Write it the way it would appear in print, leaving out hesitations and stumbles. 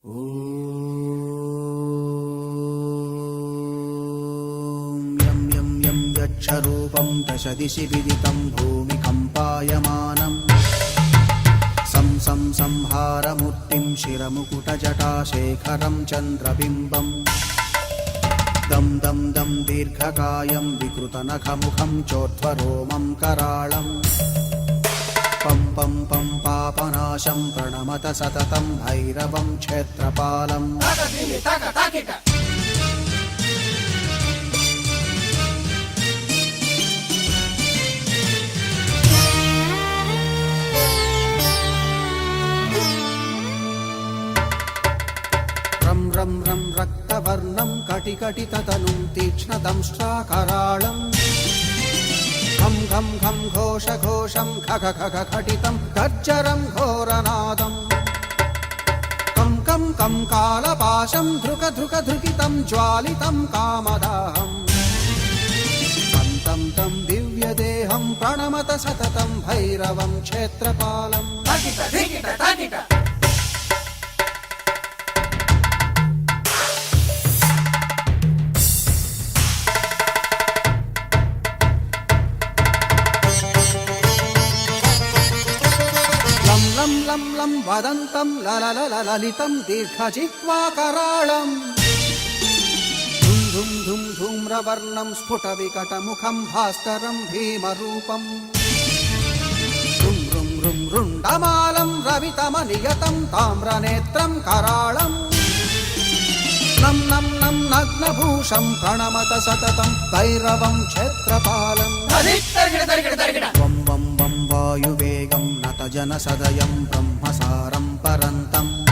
यं यं यं यच्छरूपं दशदिशि विदितं भूमिकम्पायमानं सं सं संहारमूर्तिं शिरमुकुटजटाशेखरं चन्द्रबिम्बं दं दं दं दीर्घकायं विकृतनखमुखं चोर्ध्वरोमं कराळं पं पं पं पापनाशं प्रणमत सततं भैरवं क्षेत्रपालम् रं रं रं रक्तवर्णं कटिकटिततनुं तीक्ष्णदंष्ट्राकराळम् घं घं घं घोषघोषं खग खग खटितं गर्जरं घोरनादम् कं कं कं कालपाशं धृक धृक धृकितं ज्वालितं कामदाहम् तं तं दिव्यदेहं प्रणमत सततं भैरवं क्षेत्रपालम् लं लं लं वदन्तं ललितं दीर्घजिह्वाकराळम् धुं धुं धुं धूम्रवर्णं स्फुटविकटमुखं भास्करं भीमरूपम् रुं रुं रुं रुण्डमालं रवितमनियतं ताम्रनेत्रं कराळम् नं नं नं नग्नभूषं प्रणमत सततं भैरवं क्षेत्रपालम् वं वं वं वायुवेगं नतजनसदयं ब्रह्मसारं परन्तम्